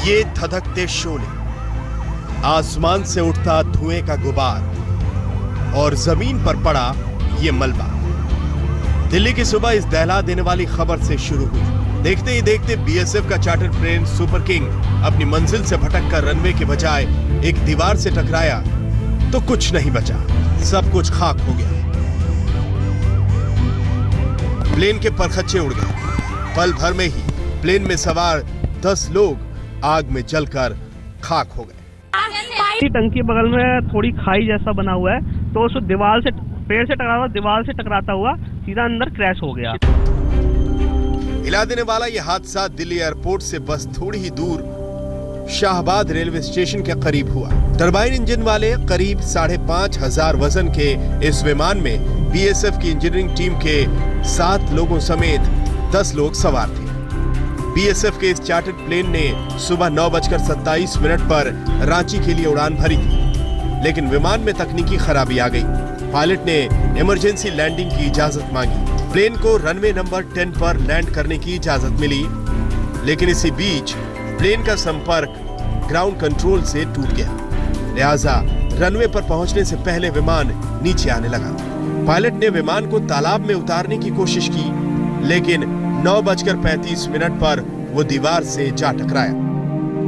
ये धधकते शोले, आसमान से उठता धुएं का गुबार और जमीन पर पड़ा ये मलबा। दिल्ली की सुबह इस दहला देने वाली खबर से शुरू हुई। देखते ही देखते बीएसएफ का चार्टर प्लेन सुपर किंग अपनी मंजिल से भटककर रनवे के बजाय एक दीवार से टकराया तो कुछ नहीं बचा, सब कुछ खाक हो गया। प्लेन के परखच्चे उड़ गए। पल भर में ही प्लेन में सवार 10 लोग आग में जलकर खाक हो गए। टंकी बगल में थोड़ी खाई जैसा बना हुआ है, तो उस दीवार से पेड़ से टकरा हुआ, दीवार से टकराता हुआ सीधा अंदर क्रैश हो गया। हिला देने वाला यह हादसा दिल्ली एयरपोर्ट से बस थोड़ी ही दूर शाहबाद रेलवे स्टेशन के करीब हुआ। टरबाइन इंजन वाले करीब 5,500 वजन के इस विमान में बीएसएफ की इंजीनियरिंग टीम के 7 लोगों समेत 10 लोग सवार थे। बीएसएफ के इस चार्टर्ड प्लेन ने सुबह 9:27 पर रांची के लिए उड़ान भरी थी, लेकिन विमान में तकनीकी खराबी आ गई। पायलट ने इमरजेंसी लैंडिंग की इजाजत मांगी। प्लेन को रनवे नंबर 10 पर लैंड करने की इजाजत मिली, लेकिन इसी बीच प्लेन का संपर्क ग्राउंड कंट्रोल से टूट गया। लिहाजा रनवे पर पहुंचने से पहले विमान नीचे आने लगा। पायलट ने विमान को तालाब में उतारने की कोशिश की, लेकिन 9:35 पर वो दीवार से जा टकराया।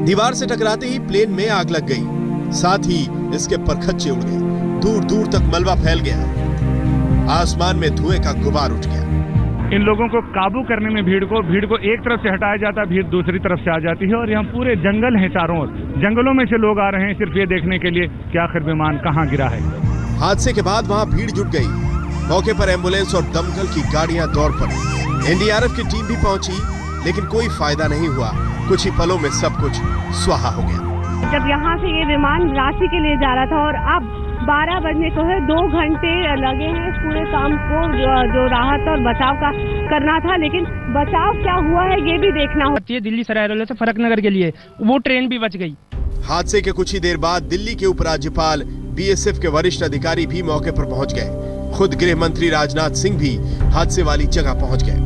दीवार से टकराते ही प्लेन में आग लग गई, साथ ही इसके परखच्चे उड़ गए। दूर दूर तक मलबा फैल गया। आसमान में धुएं का गुबार उठ गया। इन लोगों को काबू करने में भीड़ को एक तरफ से हटाया जाता है, भीड़ दूसरी तरफ से आ जाती है, और यहाँ पूरे जंगल हैं चारों ओर। जंगलों में से लोग आ रहे हैं सिर्फ ये देखने के लिए कि आखिर विमान कहाँ गिरा है। हादसे के बाद वहाँ भीड़ जुट गई। मौके पर एम्बुलेंस और दमकल की गाड़ियां दौड़ पड़ी। एनडीआरएफ की टीम भी पहुंची, लेकिन कोई फायदा नहीं हुआ। कुछ ही पलों में सब कुछ स्वाहा हो गया। जब यहाँ से ये विमान रांची के लिए जा रहा था और अब 12 बजने को है, 2 घंटे लगे हैं इस पूरे काम को जो राहत और बचाव का करना था, लेकिन बचाव क्या हुआ है ये भी देखना होता है। दिल्ली सराय से फरकनगर के लिए वो ट्रेन भी बच गई। हादसे के कुछ ही देर बाद दिल्ली के उपराज्यपाल, बीएसएफ के वरिष्ठ अधिकारी भी मौके पर पहुंच गए। खुद गृह मंत्री राजनाथ सिंह भी हादसे वाली जगह पहुंच गए।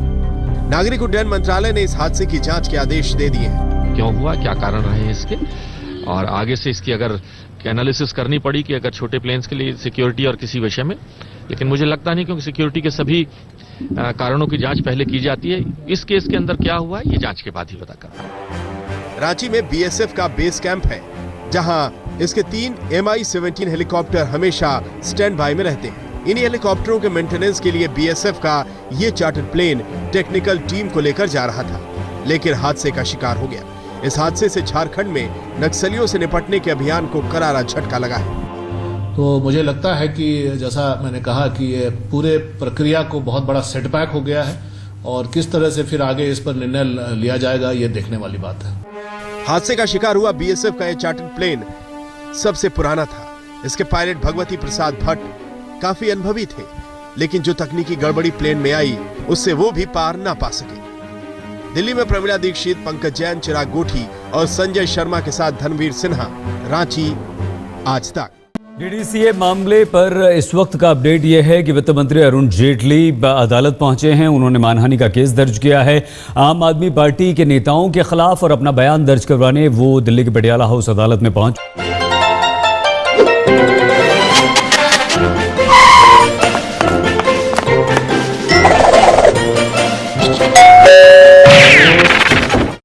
नागरिक उड्डयन मंत्रालय ने इस हादसे की जांच के आदेश दे दिए हैं। क्यों हुआ, क्या कारण रहे इसके, और आगे से इसकी अगर एनालिसिस करनी पड़ी कि अगर छोटे प्लेन्स के लिए सिक्योरिटी और किसी विषय में, लेकिन मुझे लगता नहीं, क्योंकि सिक्योरिटी के सभी कारणों की जांच पहले की जाती है। इस केस के अंदर क्या हुआ है ये जांच के बाद ही पता करना। रांची में बीएसएफ का बेस कैंप है, जहां इसके 3 MI-17 हेलीकॉप्टर हमेशा स्टैंड बाय में रहते हैं। इन्हीं हेलीकॉप्टरों के मेंटेनेंस के लिए बीएसएफ का ये चार्टर्ड प्लेन टेक्निकल टीम को लेकर जा रहा था, लेकिन हादसे का शिकार हो गया। इस हादसे से झारखंड में नक्सलियों से निपटने के अभियान को करारा झटका लगा है। तो मुझे लगता है कि जैसा मैंने कहा कि ये पूरे प्रक्रिया को बहुत बड़ा सेटबैक हो गया है, और किस तरह से फिर आगे इस पर निर्णय लिया जाएगा ये देखने वाली बात है। हादसे का शिकार हुआ बीएसएफ का यह चार्टर्ड प्लेन सबसे पुराना था। इसके पायलट भगवती प्रसाद भट्ट काफी अनुभवी थे, लेकिन जो तकनीकी गड़बड़ी प्लेन में आई उससे वो भी पार ना पा सके। दिल्ली में प्रवीणा दीक्षित, पंकज जैन, चिराग गोठी और संजय शर्मा के साथ धनवीर सिन्हा, रांची, आज तक। डीडीसीए मामले पर इस वक्त का अपडेट यह है कि वित्त मंत्री अरुण जेटली अदालत पहुंचे हैं। उन्होंने मानहानि का केस दर्ज किया है आम आदमी पार्टी के नेताओं के खिलाफ, और अपना बयान दर्ज करवाने वो दिल्ली के पटियाला हाउस अदालत में पहुंचे।